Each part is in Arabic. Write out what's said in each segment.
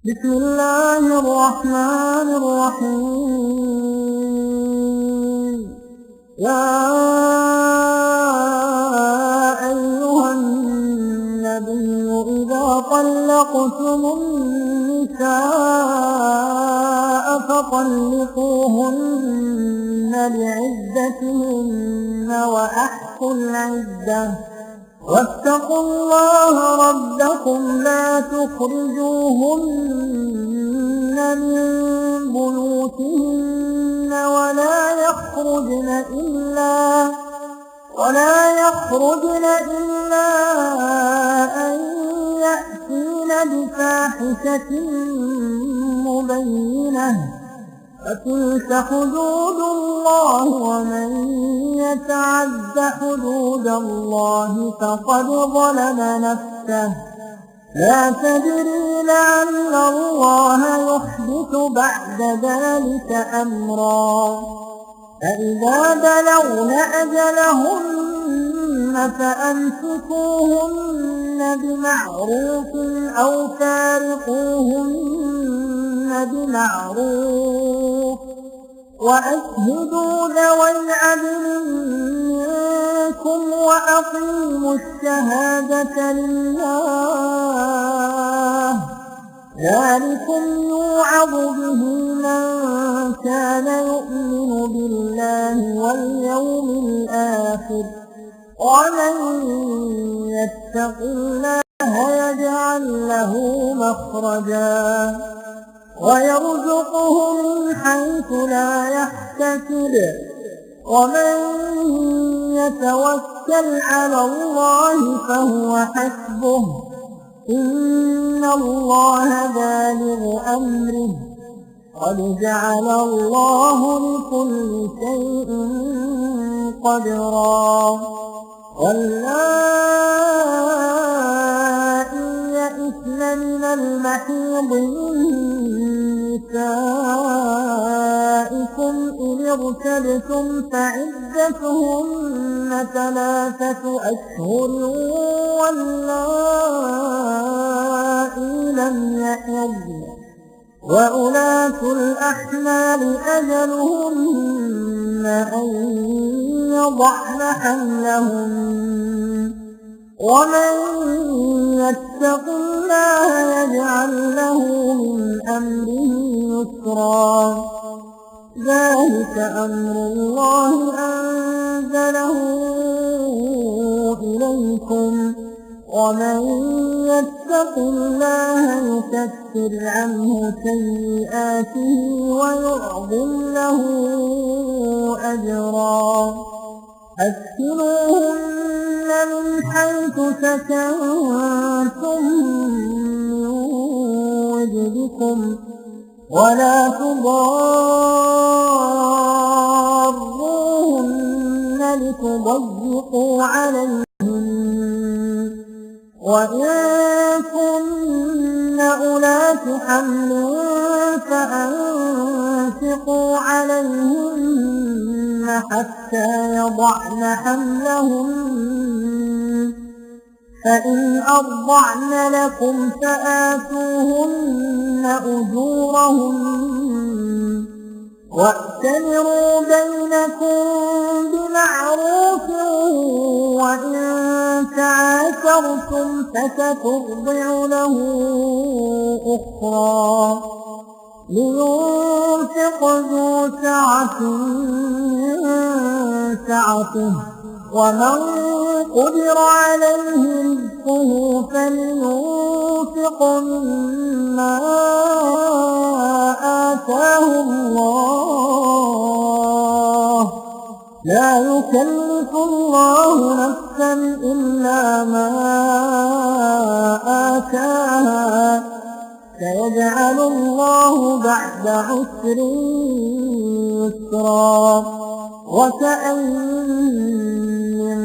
بسم الله الرحمن الرحيم. يا أيها النبي إذا طلقتم النساء فطلقوهن لعدتهن وأحصوا العدة واتقوا الله ربكم لا تخرجوهن من بيوتهن ولا يخرجن إلا أن يأتين بفاحشة مبينة فتلك حدود الله ومن يتعد حدود الله فقد ظلم نفسه لا تدري لعل الله يحدث بعد ذلك أمرا. فإذا بلغن أجلهن فأمسكوهن بمعروف أو فارقوهن بمعروف وأشهدوا ذوي عدل منكم وأقيموا الشهادة لله ذلكم يوعظ به من كان يؤمن بالله واليوم الآخر ومن يتق الله يجعل له مخرجا ويرزقه من حيث لا يحتسب ومن يتوكل على الله فهو حسبه إن الله بالغ أمره قد جعل الله لكل شيء قدرا. واللائي يئسن من المحيض من نسائكم إن ارتبتم فعدتهن 3 أشهر واللائي لم يحضن وأولاة الأحمال أجلهن أن يضعن حملهن ومن يتق الله يجعل له من أمره يسرا. ذلك أمر الله أنزله إليكم ومن يتق الله يكفر عنه سيئاته ويعظم له أجرا. أسكنوهن من حيث سكنتم من وجدكم ولا تضاروهن لتضيقوا عليهن وإن كن أولاة حمل فأنفقوا عليهن حتى يضعن حملهن فإن أرضعن لكم فآتوهن أجورهن وأتمروا بينكم بمعروف وإن تعاثرتم فسترضع له أخرى لينفق ذو سعة من سعته ومن قدر عليه رزقه فلينفق مما آتاه الله لا يكلف الله نفسا إلا ما آتاها سيجعل الله بعد عسر يسرا. وكأين من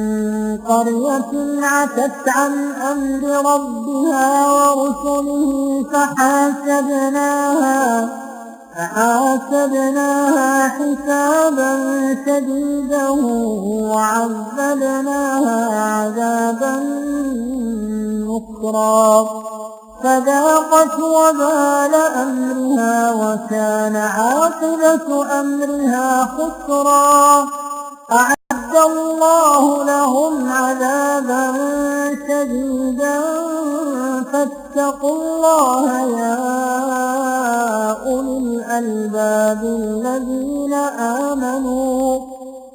قرية عتت عن أمر ربها ورسله فحاسبناها حسابا شديدا وعذبناها عذابا نكرا فذاقت وبال أمرها وكان عاقبة أمرها خسرا. أعد الله لهم عذابا شديدا فاتقوا الله يا أولي الألباب الذين آمنوا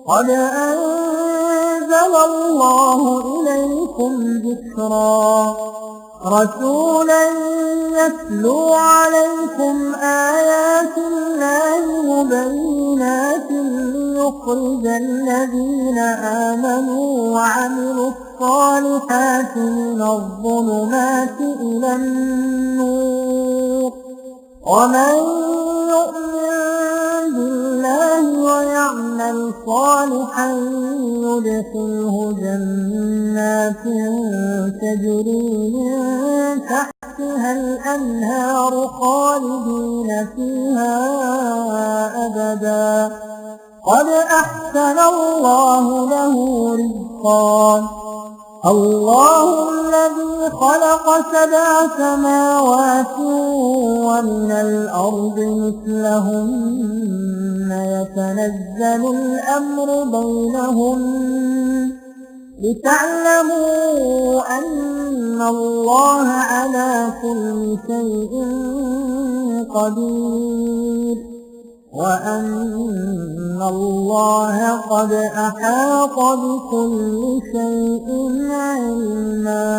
قد أنزل الله إليكم ذكرا رسولا يتلو عليكم آيات الله مبينات ليخرج الذين آمنوا وعملوا الصالحات من الظلمات إلى النور. ومن يؤمن بالله ويعمل صالحا يدخله جنات تجري من تحتها الأنهار خالدين فيها أبدا قد أحسن الله له رزقا. الله الذي خلق 7 سماوات ومن الأرض مثلهن يتنزل الأمر بينهن لتعلموا أن الله على كل شيء قدير وأن الله قد أحاط بكل شيء علما.